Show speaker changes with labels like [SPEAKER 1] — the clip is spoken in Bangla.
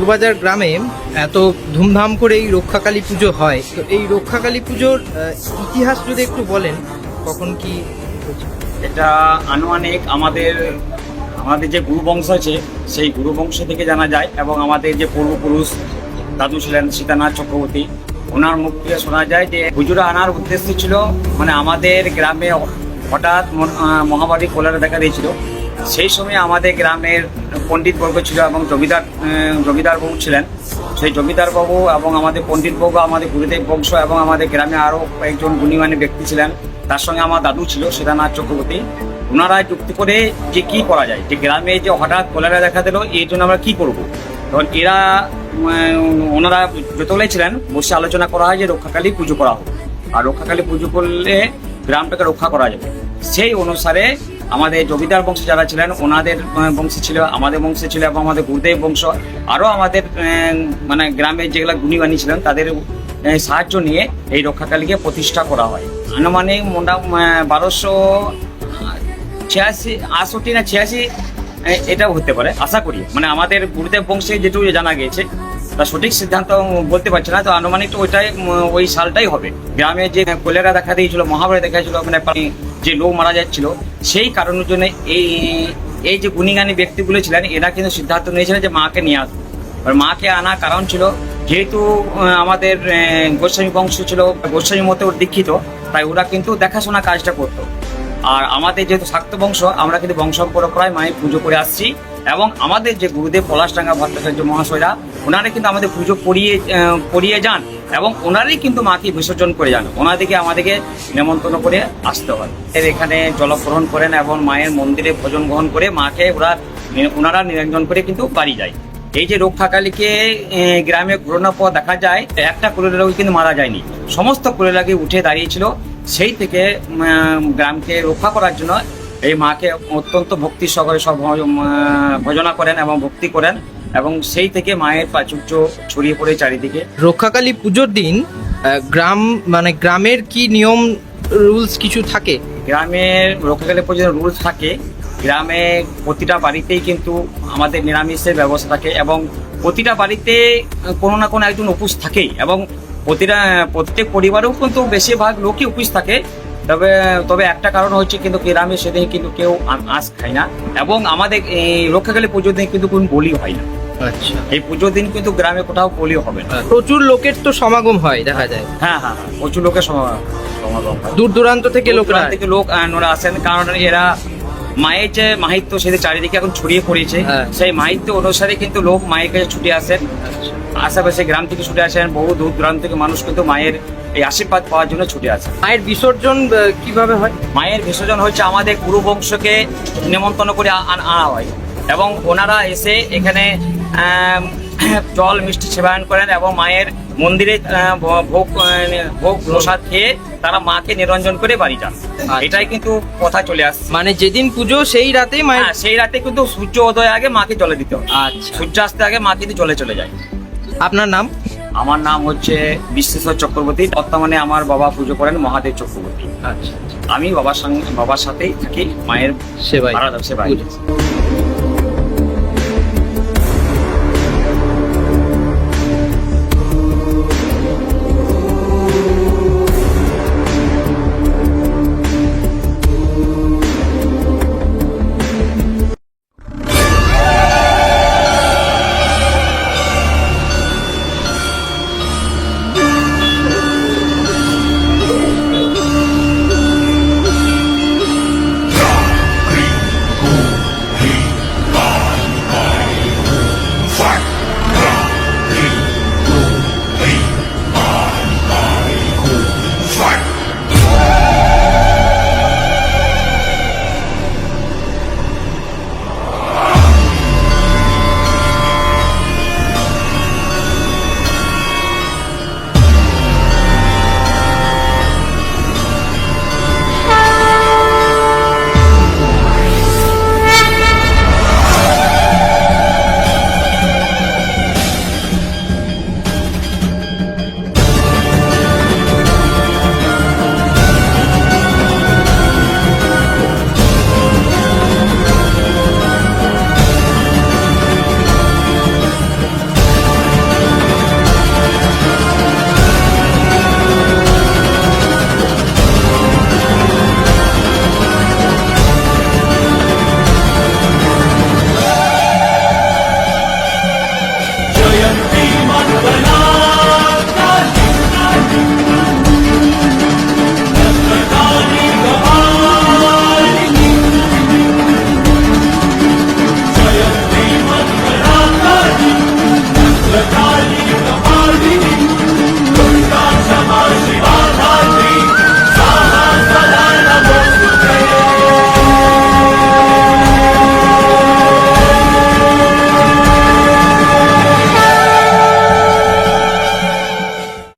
[SPEAKER 1] ঠাকুরবাজার গ্রামে এত ধুমধাম করে এই রক্ষাকালী পুজো হয়, তো এই রক্ষাকালী পুজোর ইতিহাস যদি একটু বলেন, কখন কি হয়েছিল?
[SPEAKER 2] এটা আনুমানিক আমাদের যে গুরু বংশ আছে সেই গুরু বংশ থেকে জানা যায়, এবং আমাদের যে পূর্বপুরুষ দাদু ছিলেন সীতানাথ চক্রবর্তী, ওনার মুখ থেকে শোনা যায় যে পুজোটা আনার উদ্দেশ্য ছিল, মানে আমাদের গ্রামে হঠাৎ মহামারী কলেরা দেখা দিয়েছিল। সেই সময় আমাদের গ্রামের পণ্ডিতবর্গ ছিল এবং জমিদার বাবু ছিলেন। সেই জমিদার বাবু এবং আমাদের পণ্ডিতবর্গ, আমাদের গুরুদেব বংশ এবং আমাদের গ্রামে আরও কয়েকজন গুণীমানী ব্যক্তি ছিলেন। তার সঙ্গে আমার দাদু ছিল সীতানাথ চক্রবর্তী। ওনারা যুক্তি করে যে কি করা যায়, যে গ্রামে যে হঠাৎ কলেরা দেখা দিল, এই জন্য আমরা কি করব। তখন ওনারা যতগুলোই ছিলেন বসে আলোচনা করা হয় যে রক্ষাকালী পুজো করা হোক, আর রক্ষাকালী পুজো করলে গ্রামটাকে রক্ষা করা যাবে। সেই অনুসারে আমাদের জমিদার বংশ যারা ছিলেন ওনাদের বংশে ছিল, আমাদের বংশে ছিল, এবং আমাদের গুরুদেব বংশ আরও আমাদের মানে গ্রামে যেগুলো গুণীমানী ছিলেন তাদের সাহায্য নিয়ে এই রক্ষাকালীকে প্রতিষ্ঠা করা হয়। আনুমানিক 1286 না 86 এটাও হতে পারে, আশা করি। মানে আমাদের গুরুদেব বংশে যেটুকু জানা গিয়েছে, তার সঠিক সিদ্ধান্ত বলতে পারছি না, তো আনুমানিক তো ওই সালটাই হবে। গ্রামে যে কলেরা দেখা দিয়েছিল, মহামারী দেখা দিয়েছিল, মানে যে লোক মারা যাচ্ছিল, সেই কারণের জন্য এই যে গুণীগানী ব্যক্তিগুলো ছিলেন এরা কিন্তু সিদ্ধান্ত নিয়েছিলেন যে মাকে নিয়ে আসবে। আর মাকে আনার কারণ ছিল যেহেতু আমাদের গোস্বামী বংশ ছিল, গোস্বামী মতে ওর দীক্ষিত, তাই ওরা কিন্তু দেখাশোনা কাজটা করতো। আর আমাদের যেহেতু শাক্ত বংশ, আমরা কিন্তু বংশ পরম্পরায় মায়ের পুজো করে আসছি, এবং আমাদের যে গুরুদেব পলাশডাঙ্গা ভট্টাচার্য মহাশয়রা ওনারা কিন্তু আমাদের পুজো করিয়ে যান, এবং ওনারাই কিন্তু মাকে বিসর্জন করে যান। ওনাদেরকে আমাদেরকে নেমন্তন্ন করে আসতে হয়। এখানে জলগ্রহণ করেন এবং মায়ের মন্দিরে ভোজন গ্রহণ করে মাকে ওনারা নিরঞ্জন করে কিন্তু বাড়ি যায়। এই যে রক্ষাকালীকে গ্রামে ঘোরানোর পর দেখা যায় একটা কলেরাও কিন্তু মারা যায়নি, সমস্ত কলেরাকে উঠে দাঁড়িয়েছিল। সেই থেকে গ্রামকে রক্ষা করার জন্য এই মাকে অত্যন্ত ভক্তি সহকারে সব ভজনা করেন এবং ভক্তি করেন, এবং সেই থেকে মায়ের প্রাচুর্য ছড়িয়ে পড়ে চারিদিকে।
[SPEAKER 1] রক্ষাকালী পুজোর দিন গ্রামের কি নিয়ম রুলস কিছু থাকে?
[SPEAKER 2] গ্রামের রক্ষাকালী পুজোর রুলস থাকে। গ্রামে প্রতিটা বাড়িতেই কিন্তু আমাদের নিরামিষের ব্যবস্থা থাকে, এবং প্রতিটা বাড়িতে কোনো না কোনো একজন উপোস থাকেই, এবং প্রত্যেক পরিবারেও কিন্তু বেশিরভাগ লোকই উপোস থাকে। তবে একটা কারণ হচ্ছে কিন্তু গ্রামে সেদিন কিন্তু কেউ আঁশ খায় না, এবং আমাদের এই রক্ষাকালী পুজোর দিন কিন্তু কোনো বলি হয় না।
[SPEAKER 1] আচ্ছা,
[SPEAKER 2] এই পুজোর দিন কিন্তু গ্রামে কোথাও বলি হবে না।
[SPEAKER 1] প্রচুর লোকের তো সমাগম হয় দেখা যায়।
[SPEAKER 2] হ্যাঁ, প্রচুর লোকের সমাগম হয়।
[SPEAKER 1] দূর দূরান্ত থেকে লোক
[SPEAKER 2] আসেন, কারণ এরা মায়ের যে মাহিত্য সেদিন চারিদিকে এখন ছড়িয়ে পড়েছে। সেই মাহিত্য অনুসারে কিন্তু লোক মায়ের কাছে ছুটে আসেন, আশেপাশে গ্রাম থেকে ছুটে আসেন, বহু দূর দূরান্ত থেকে মানুষ কিন্তু মায়ের এই আশীর্বাদ পাওয়ার জন্য ছুটে আসে।
[SPEAKER 1] মায়ের বিসর্জন কিভাবে হয়?
[SPEAKER 2] মায়ের বিসর্জন হচ্ছে আমাদের গুরু বংশকে নিমন্ত্রণ করে আনা হয়, এবং ওনারা এসে এখানে জল মিষ্টি সেবায়ন করেন, এবং মায়ের মন্দিরে ভোগ প্রসাদ খেয়ে তারা মাকে নিরঞ্জন করে বাড়ি যান। এটাই কিন্তু কথা চলে আসছে।
[SPEAKER 1] মানে যেদিন পুজো সেই রাতেই
[SPEAKER 2] সেই রাতে কিন্তু সূর্য উদয়ের আগে মাকে জলে দিতে হয়।
[SPEAKER 1] আচ্ছা,
[SPEAKER 2] সূর্যাস্তের আগে মা কিন্তু জলে চলে যায়।
[SPEAKER 1] আপনার নাম?
[SPEAKER 2] আমার নাম হচ্ছে বিশ্বেশ্বর চক্রবর্তী। বর্তমানে আমার বাবা পুজো করেন মহাদেব চক্রবর্তী।
[SPEAKER 1] আচ্ছা,
[SPEAKER 2] আমি বাবার সাথেই থাকি, মায়ের
[SPEAKER 1] সেবায়।
[SPEAKER 2] সেবায়।